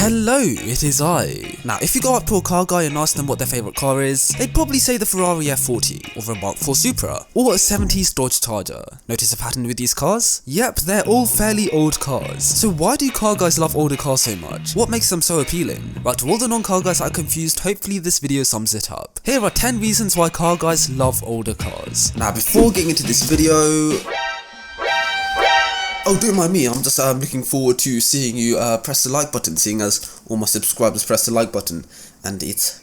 Hello, it is I. Now, if you go up to a car guy and ask them what their favourite car is, they'd probably say the Ferrari F40, or a Mark IV Supra, or a 70s Dodge Charger. Notice a pattern with these cars? Yep, they're all fairly old cars. So why do car guys love older cars so much? What makes them so appealing? Right, to all the non-car guys that are confused, hopefully this video sums it up. Here are 10 reasons why car guys love older cars. Now, before getting into this video... Oh, don't mind me, I'm just looking forward to seeing you press the like button, seeing as all my subscribers press the like button, and it's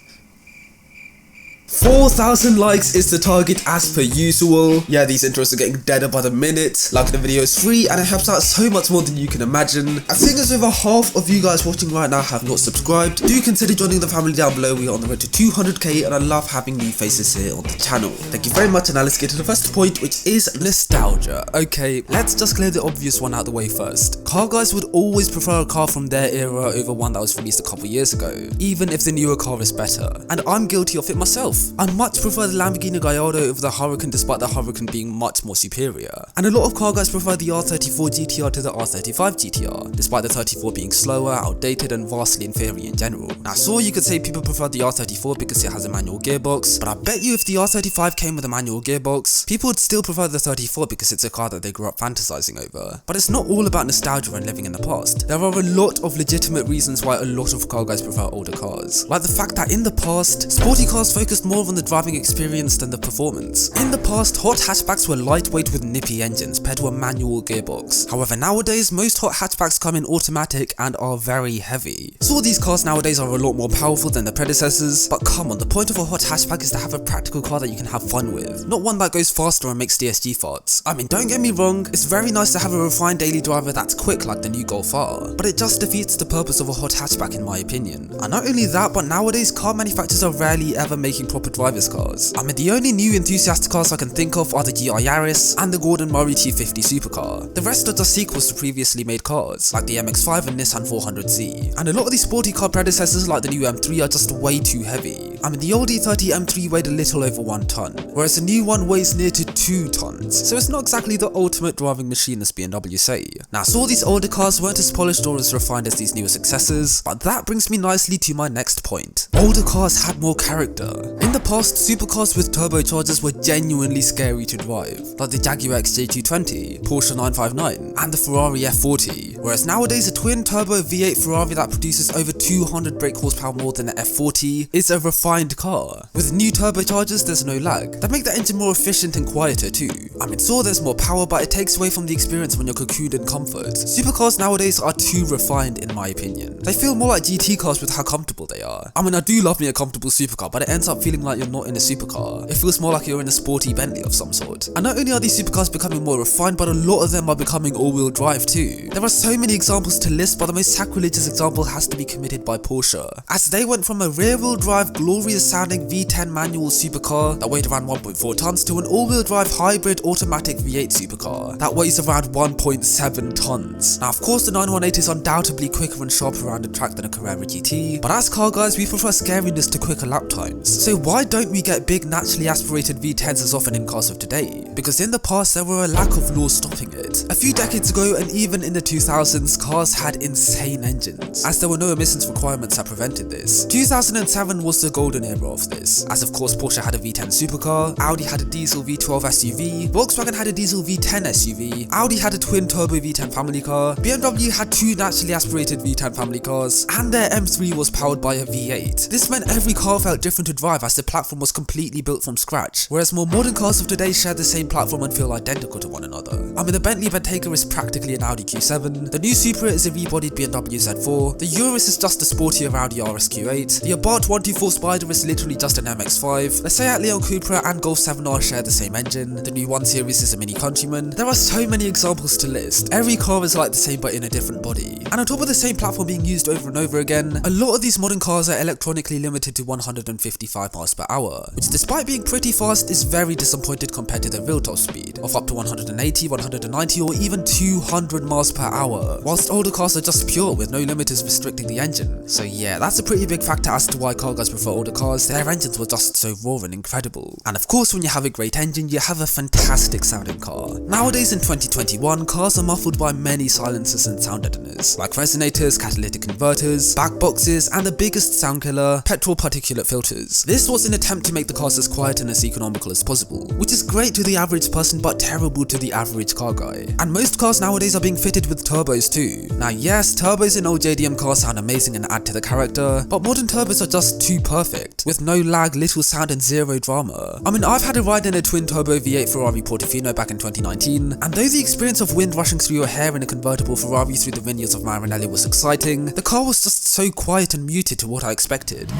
4,000 likes is the target as per usual. Yeah, these intros are getting deader by the minute. Liking the video is free and it helps out so much more than you can imagine. And seeing as over half of you guys watching right now have not subscribed, do consider joining the family down below. We are on the road to 200k and I love having new faces here on the channel. Thank you very much, and now let's get to the first point, which is nostalgia. Okay, let's just clear the obvious one out of the way first. Car guys would always prefer a car from their era over one that was released a couple years ago, even if the newer car is better. And I'm guilty of it myself. I much prefer the Lamborghini Gallardo over the Huracan, despite the Huracan being much more superior. And a lot of car guys prefer the R34 GTR to the R35 GTR, despite the 34 being slower, outdated and vastly inferior in general. Now sure, you could say people prefer the R34 because it has a manual gearbox, but I bet you if the R35 came with a manual gearbox, people would still prefer the 34 because it's a car that they grew up fantasizing over. But it's not all about nostalgia and living in the past. There are a lot of legitimate reasons why a lot of car guys prefer older cars. Like the fact that in the past, sporty cars focused more on the driving experience than the performance. In the past, hot hatchbacks were lightweight with nippy engines paired to a manual gearbox. However, nowadays, most hot hatchbacks come in automatic and are very heavy. So these cars nowadays are a lot more powerful than the predecessors, but come on, the point of a hot hatchback is to have a practical car that you can have fun with, not one that goes faster and makes DSG farts. I mean, don't get me wrong, it's very nice to have a refined daily driver that's quick like the new Golf R, but it just defeats the purpose of a hot hatchback in my opinion. And not only that, but nowadays car manufacturers are rarely ever making proper drivers cars. I mean, the only new enthusiast cars I can think of are the GR Yaris and the Gordon Murray T50 supercar. The rest are just sequels to previously made cars, like the MX-5 and Nissan 400Z. And a lot of these sporty car predecessors like the new M3 are just way too heavy. I mean, the old E30 M3 weighed a little over 1 ton, whereas the new one weighs near to 2 tons. So it's not exactly the ultimate driving machine as BMW say. Now, so these older cars weren't as polished or as refined as these newer successors, but that brings me nicely to my next point. Older cars had more character. In the past, supercars with turbochargers were genuinely scary to drive, like the Jaguar XJ220, Porsche 959, and the Ferrari F40, whereas nowadays a twin-turbo V8 Ferrari that produces over 200 brake horsepower more than the F40 is a refined car. With new turbochargers, there's no lag. That make the engine more efficient and quieter too. I mean, sure, there's more power, but it takes away from the experience when you're cocooned in comfort. Supercars nowadays are too refined in my opinion. They feel more like GT cars with how comfortable they are. I mean, I do love me a comfortable supercar, but it ends up feeling like you're not in a supercar. It feels more like you're in a sporty Bentley of some sort. And not only are these supercars becoming more refined, but a lot of them are becoming all-wheel drive too. There are so many examples to list, but the most sacrilegious example has to be committed by Porsche, as they went from a rear-wheel drive glorious sounding V10 manual supercar that weighed around 1.4 tons to an all-wheel drive hybrid automatic V8 supercar that weighs around 1.7 tons. Now of course the 918 is undoubtedly quicker and sharper around the track than a Carrera GT, but as car guys we prefer scariness to quicker lap times. So why don't we get big naturally aspirated V10s as often in cars of today? Because in the past there were a lack of laws stopping it. A few decades ago and even in the 2000s, cars had insane engines, as there were no emissions requirements that prevented this. 2007 was the golden era of this, as of course Porsche had a V10 supercar, Audi had a diesel V12 SUV, Volkswagen had a diesel V10 SUV, Audi had a twin turbo V10 family car, BMW had 2 naturally aspirated V10 family cars, and their M3 was powered by a V8. This meant every car felt different to drive as the platform was completely built from scratch, whereas more modern cars of today share the same platform and feel identical to one another. I mean, the Bentley Bentayga is practically an Audi Q7, the new Supra is a rebodied BMW Z4, the Urus is just a sportier Audi RS Q8, the Abarth 124 Spider is literally just an MX-5, the Seat Leon Cupra and Golf 7R share the same engine, the new 1 Series is a Mini Countryman. There are so many examples to list. Every car is like the same but in a different body. And on top of the same platform being used over and over again, a lot of these modern cars are electronic ironically limited to 155 miles per hour, which despite being pretty fast is very disappointed compared to the real top speed of up to 180, 190 or even 200 miles per hour, whilst older cars are just pure with no limiters restricting the engine. So yeah, that's a pretty big factor as to why car guys prefer older cars. Their engines were just so raw and incredible. And of course, when you have a great engine, you have a fantastic sounding car. Nowadays in 2021, cars are muffled by many silencers and sound deadeners, like resonators, catalytic converters, back boxes, and the biggest sound killer, petrol particulate filters. This was an attempt to make the cars as quiet and as economical as possible, which is great to the average person but terrible to the average car guy. And most cars nowadays are being fitted with turbos too. Now yes, turbos in old JDM cars sound amazing and add to the character, but modern turbos are just too perfect, with no lag, little sound and zero drama. I mean, I've had a ride in a twin turbo V8 Ferrari Portofino back in 2019, and though the experience of wind rushing through your hair in a convertible Ferrari through the vineyards of Maranello was exciting, the car was just so quiet and muted to what I expected.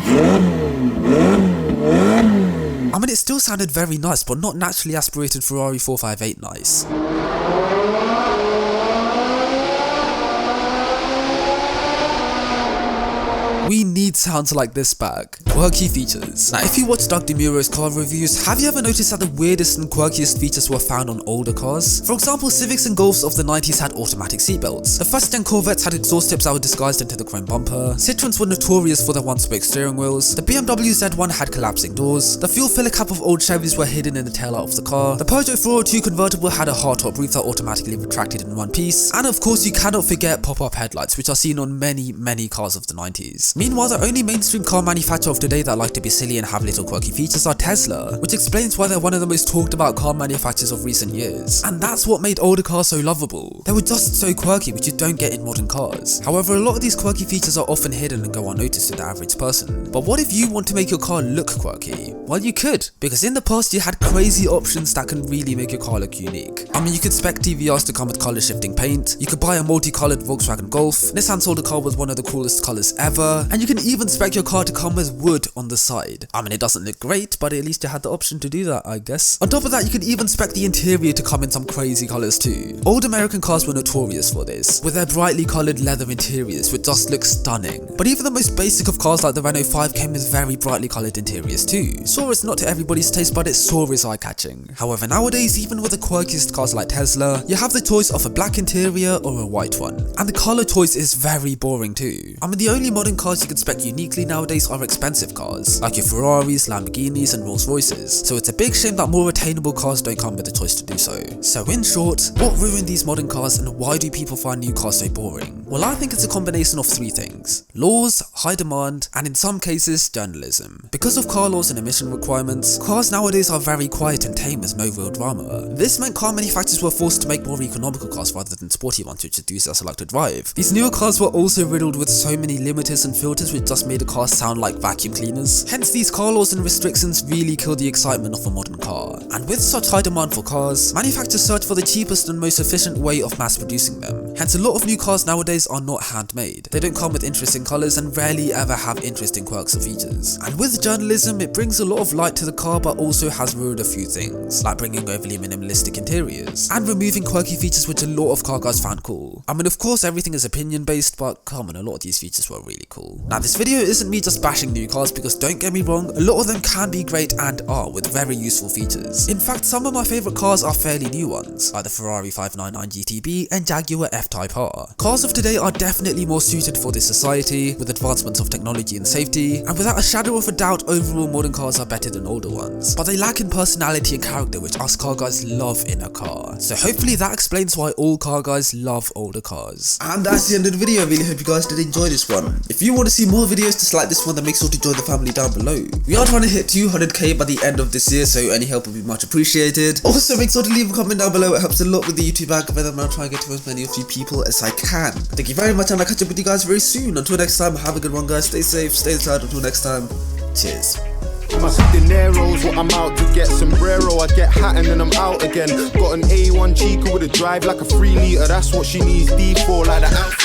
I mean, it still sounded very nice, but not naturally aspirated Ferrari 458 nice. We need sounds like this back. Quirky features. Now, if you watch Doug DeMuro's car reviews, have you ever noticed that the weirdest and quirkiest features were found on older cars? For example, Civics and Golfs of the 90s had automatic seatbelts. The first gen Corvettes had exhaust tips that were disguised into the chrome bumper. Citroens were notorious for their one-spoke steering wheels. The BMW Z1 had collapsing doors. The fuel filler cap of old Chevys were hidden in the taillight of the car. The Peugeot 402 convertible had a hardtop roof that automatically retracted in one piece. And of course, you cannot forget pop-up headlights, which are seen on many cars of the 90s. Meanwhile, the only mainstream car manufacturer of today that like to be silly and have little quirky features are Tesla, which explains why they're one of the most talked about car manufacturers of recent years. And that's what made older cars so lovable. They were just so quirky, which you don't get in modern cars. However, a lot of these quirky features are often hidden and go unnoticed to the average person. But what if you want to make your car look quirky? Well, you could, because in the past you had crazy options that can really make your car look unique. I mean, you could spec TVRs to come with color shifting paint, you could buy a multicolored Volkswagen Golf, Nissan sold a car with one of the coolest colors ever, and you can even spec your car to come with wood on the side. I mean, it doesn't look great, but at least you had the option to do that, I guess. On top of that, you can even spec the interior to come in some crazy colors too. Old American cars were notorious for this, with their brightly colored leather interiors which just look stunning. But even the most basic of cars like the Renault 5 came with very brightly colored interiors too. Sure, it's not to everybody's taste, but it sure is eye-catching. However, nowadays, even with the quirkiest cars like Tesla, you have the choice of a black interior or a white one. And the color choice is very boring too. I mean, the only modern cars you can spec uniquely nowadays are expensive cars, like your Ferraris, Lamborghinis and Rolls Royces, so it's a big shame that more attainable cars don't come with the choice to do so. So in short, what ruined these modern cars and why do people find new cars so boring? Well, I think it's a combination of three things: laws, high demand, and in some cases, journalism. Because of car laws and emission requirements, cars nowadays are very quiet and tame with no real drama. This meant car manufacturers were forced to make more economical cars rather than sporty ones which enthusiasts like to drive. These newer cars were also riddled with so many limiters and filters which just made the car sound like vacuum cleaners. Hence, these car laws and restrictions really kill the excitement of a modern car. And with such high demand for cars, manufacturers search for the cheapest and most efficient way of mass producing them. Hence, a lot of new cars nowadays are not handmade. They don't come with interesting colors and rarely ever have interesting quirks or features. And with journalism, it brings a lot of light to the car but also has ruined a few things, like bringing overly minimalistic interiors and removing quirky features which a lot of car guys found cool. I mean, of course, everything is opinion based, but come on, a lot of these features were really cool. Now, this video isn't me just bashing new cars, because don't get me wrong, a lot of them can be great and are, with very useful features. In fact, some of my favourite cars are fairly new ones, like the Ferrari 599 GTB and Jaguar F-Type R. Cars of today are definitely more suited for this society, with advancements of technology and safety, and without a shadow of a doubt, overall modern cars are better than older ones. But they lack in personality and character, which us car guys love in a car. So hopefully that explains why all car guys love older cars. And that's the end of the video. I really hope you guys did enjoy this one. If you want to see more videos just like this one, then make sure to join the family down below. We are trying to hit 200k by the end of this year, so any help would be much appreciated. Also, make sure to leave a comment down below. It helps a lot with the YouTube algorithm, and I'll try and get to as many of you people as I can. Thank you very much, and I'll catch up with you guys very soon. Until next time, have a good one, guys. Stay safe, stay inside. Until next time, cheers. My dinero's what I'm out to get. Sombrero, I get hat and then I'm out again. Got an A1 Chica with a drive like a 3 litre. That's what she needs D for, like the outfit.